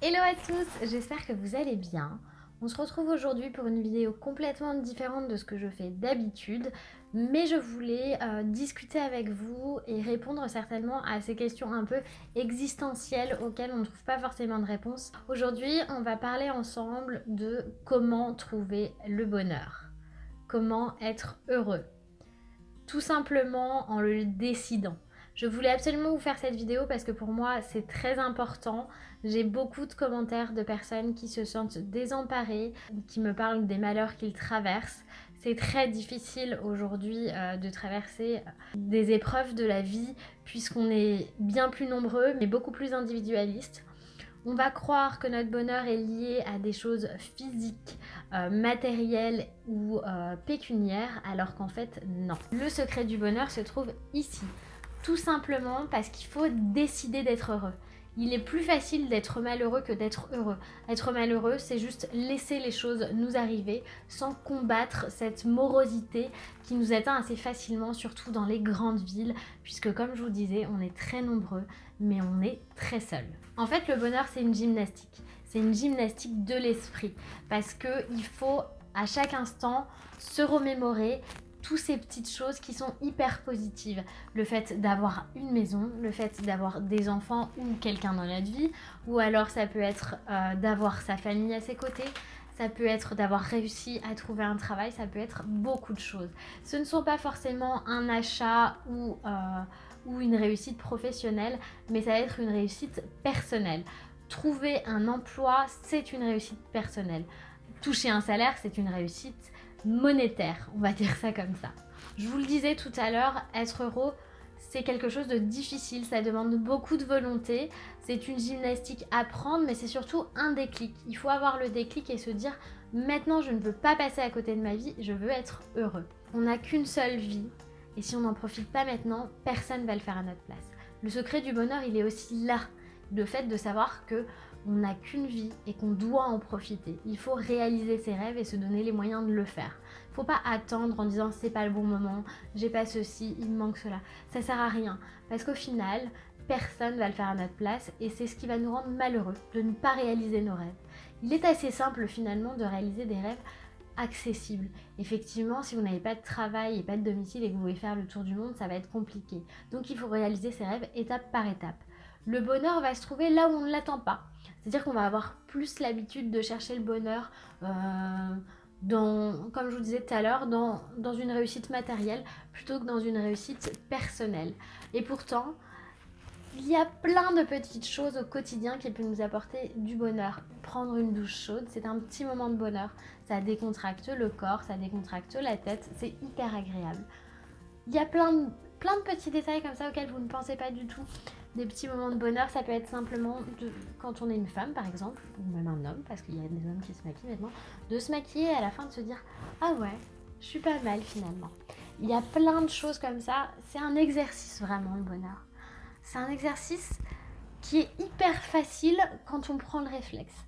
Hello à tous, j'espère que vous allez bien. On se retrouve aujourd'hui pour une vidéo complètement différente de ce que je fais d'habitude, mais je voulais discuter avec vous et répondre certainement à ces questions un peu existentielles auxquelles on ne trouve pas forcément de réponse. Aujourd'hui, on va parler ensemble de comment trouver le bonheur, comment être heureux, tout simplement en le décidant. Je voulais absolument vous faire cette vidéo parce que pour moi c'est très important. J'ai beaucoup de commentaires de personnes qui se sentent désemparées, qui me parlent des malheurs qu'ils traversent. C'est très difficile aujourd'hui de traverser des épreuves de la vie puisqu'on est bien plus nombreux mais beaucoup plus individualistes. On va croire que notre bonheur est lié à des choses physiques, matérielles ou pécuniaires, alors qu'en fait non. Le secret du bonheur se trouve ici. Tout simplement parce qu'il faut décider d'être heureux. Il est plus facile d'être malheureux que d'être heureux. Être malheureux, c'est juste laisser les choses nous arriver sans combattre cette morosité qui nous atteint assez facilement, surtout dans les grandes villes, puisque comme je vous disais, on est très nombreux, mais on est très seuls. En fait, le bonheur, c'est une gymnastique. C'est une gymnastique de l'esprit, parce qu'il faut à chaque instant se remémorer toutes ces petites choses qui sont hyper positives. Le fait d'avoir une maison, le fait d'avoir des enfants ou quelqu'un dans notre vie, ou alors ça peut être d'avoir sa famille à ses côtés, ça peut être d'avoir réussi à trouver un travail, ça peut être beaucoup de choses. Ce ne sont pas forcément un achat ou une réussite professionnelle, mais ça va être une réussite personnelle. Trouver un emploi, c'est une réussite personnelle. Toucher un salaire, c'est une réussite monétaire, on va dire ça comme ça. Je vous le disais tout à l'heure, être heureux, c'est quelque chose de difficile, ça demande beaucoup de volonté, c'est une gymnastique à prendre, mais c'est surtout un déclic. Il faut avoir le déclic et se dire, maintenant je ne veux pas passer à côté de ma vie, je veux être heureux. On n'a qu'une seule vie, et si on n'en profite pas maintenant, personne ne va le faire à notre place. Le secret du bonheur, il est aussi là, le fait de savoir que on n'a qu'une vie et qu'on doit en profiter. Il faut réaliser ses rêves et se donner les moyens de le faire. Il ne faut pas attendre en disant c'est pas le bon moment, j'ai pas ceci, il me manque cela. Ça sert à rien parce qu'au final, personne va le faire à notre place et c'est ce qui va nous rendre malheureux de ne pas réaliser nos rêves. Il est assez simple finalement de réaliser des rêves accessibles. Effectivement, si vous n'avez pas de travail et pas de domicile et que vous voulez faire le tour du monde, ça va être compliqué. Donc il faut réaliser ses rêves étape par étape. Le bonheur va se trouver là où on ne l'attend pas. C'est-à-dire qu'on va avoir plus l'habitude de chercher le bonheur comme je vous disais tout à l'heure, dans une réussite matérielle plutôt que dans une réussite personnelle. Et pourtant, il y a plein de petites choses au quotidien qui peuvent nous apporter du bonheur. Prendre une douche chaude, c'est un petit moment de bonheur. Ça décontracte le corps, ça décontracte la tête, c'est hyper agréable. Il y a plein de petits détails comme ça auxquels vous ne pensez pas du tout. Des petits moments de bonheur, ça peut être simplement quand on est une femme par exemple, ou même un homme, parce qu'il y a des hommes qui se maquillent maintenant, de se maquiller et à la fin de se dire « Ah ouais, je suis pas mal finalement ». Il y a plein de choses comme ça, c'est un exercice vraiment le bonheur. C'est un exercice qui est hyper facile quand on prend le réflexe.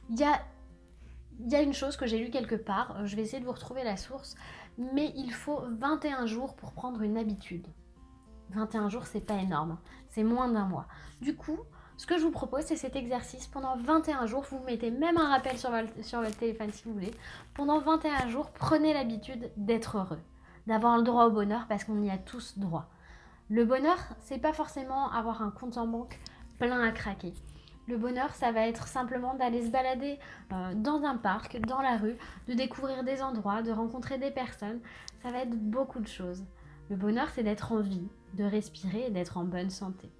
Il y a une chose que j'ai lue quelque part, je vais essayer de vous retrouver la source, mais il faut 21 jours pour prendre une habitude. 21 jours, c'est pas énorme, c'est moins d'un mois. Du coup, ce que je vous propose, c'est cet exercice. Pendant 21 jours, vous mettez même un rappel sur votre téléphone si vous voulez. Pendant 21 jours, prenez l'habitude d'être heureux, d'avoir le droit au bonheur parce qu'on y a tous droit. Le bonheur, c'est pas forcément avoir un compte en banque plein à craquer. Le bonheur, ça va être simplement d'aller se balader dans un parc, dans la rue, de découvrir des endroits, de rencontrer des personnes. Ça va être beaucoup de choses. Le bonheur, c'est d'être en vie, de respirer et d'être en bonne santé.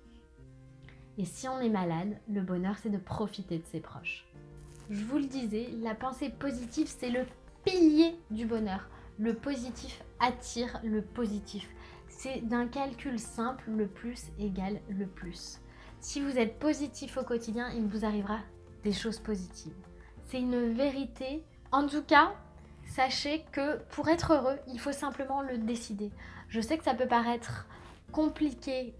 Et si on est malade, le bonheur, c'est de profiter de ses proches. Je vous le disais, la pensée positive, c'est le pilier du bonheur. Le positif attire le positif. C'est d'un calcul simple, le plus égale le plus. Si vous êtes positif au quotidien, il vous arrivera des choses positives. C'est une vérité. En tout cas, sachez que pour être heureux, il faut simplement le décider. Je sais que ça peut paraître compliqué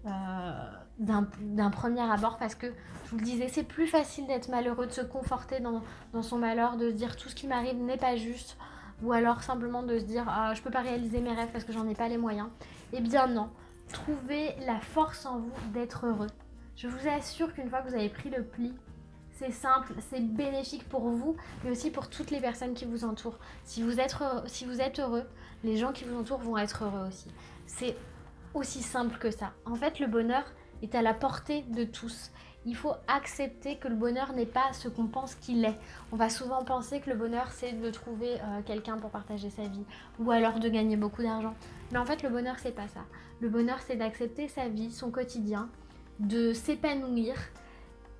d'un premier abord parce que, je vous le disais, c'est plus facile d'être malheureux, de se conforter dans son malheur, de se dire tout ce qui m'arrive n'est pas juste, ou alors simplement de se dire ah, je peux pas réaliser mes rêves parce que j'en ai pas les moyens. Eh bien non, trouvez la force en vous d'être heureux. Je vous assure qu'une fois que vous avez pris le pli, C'est simple, c'est bénéfique pour vous, mais aussi pour toutes les personnes qui vous entourent. Si vous êtes heureux, les gens qui vous entourent vont être heureux aussi. C'est aussi simple que ça. En fait, le bonheur est à la portée de tous. Il faut accepter que le bonheur n'est pas ce qu'on pense qu'il est. On va souvent penser que le bonheur, c'est de trouver quelqu'un pour partager sa vie, ou alors de gagner beaucoup d'argent. Mais en fait, le bonheur, c'est pas ça. Le bonheur, c'est d'accepter sa vie, son quotidien, de s'épanouir.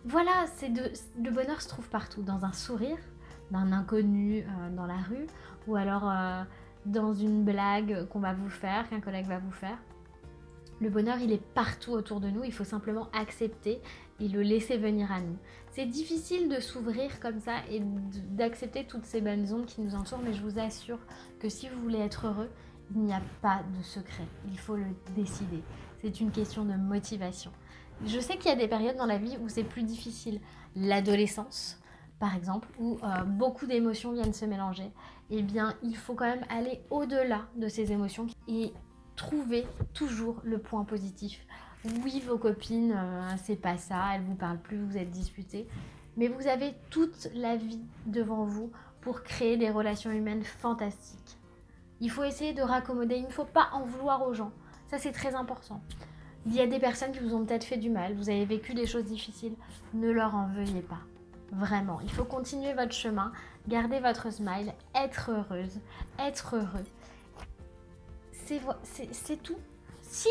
Voilà, le bonheur se trouve partout, dans un sourire d'un inconnu dans la rue, ou alors dans une blague qu'on va vous faire, qu'un collègue va vous faire. Le bonheur, il est partout autour de nous, il faut simplement accepter et le laisser venir à nous. C'est difficile de s'ouvrir comme ça et d'accepter toutes ces bonnes ondes qui nous entourent, mais je vous assure que si vous voulez être heureux, il n'y a pas de secret, il faut le décider. C'est une question de motivation. Je sais qu'il y a des périodes dans la vie où c'est plus difficile. L'adolescence, par exemple, où beaucoup d'émotions viennent se mélanger. Eh bien, il faut quand même aller au-delà de ces émotions et trouver toujours le point positif. Oui, vos copines, c'est pas ça, elles vous parlent plus, vous êtes disputés. Mais vous avez toute la vie devant vous pour créer des relations humaines fantastiques. Il faut essayer de raccommoder, il ne faut pas en vouloir aux gens. Ça, c'est très important. Il y a des personnes qui vous ont peut-être fait du mal, vous avez vécu des choses difficiles, ne leur en veuillez pas. Vraiment, il faut continuer votre chemin, garder votre smile, être heureuse, être heureux. C'est tout. Si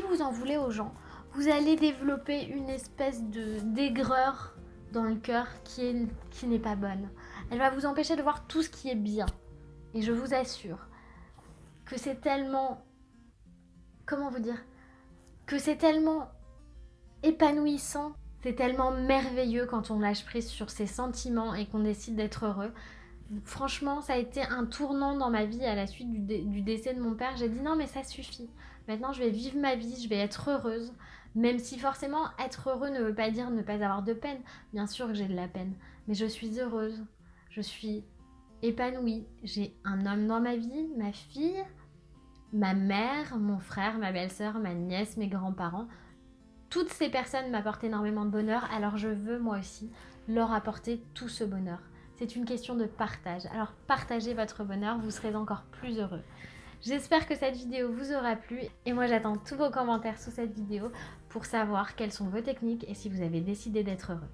vous en voulez aux gens, vous allez développer une espèce d'aigreur dans le cœur qui n'est pas bonne. Elle va vous empêcher de voir tout ce qui est bien. Et je vous assure que c'est tellement... Comment vous dire ? Que c'est tellement épanouissant, c'est tellement merveilleux quand on lâche prise sur ses sentiments et qu'on décide d'être heureux. Franchement, ça a été un tournant dans ma vie à la suite du décès de mon père. J'ai dit non mais ça suffit. Maintenant je vais vivre ma vie, je vais être heureuse. Même si forcément être heureux ne veut pas dire ne pas avoir de peine. Bien sûr que j'ai de la peine, mais je suis heureuse. Je suis épanouie. J'ai un homme dans ma vie, ma fille, ma mère, mon frère, ma belle-sœur, ma nièce, mes grands-parents. Toutes ces personnes m'apportent énormément de bonheur, alors je veux moi aussi leur apporter tout ce bonheur. C'est une question de partage. Alors partagez votre bonheur, vous serez encore plus heureux. J'espère que cette vidéo vous aura plu et moi j'attends tous vos commentaires sous cette vidéo pour savoir quelles sont vos techniques et si vous avez décidé d'être heureux.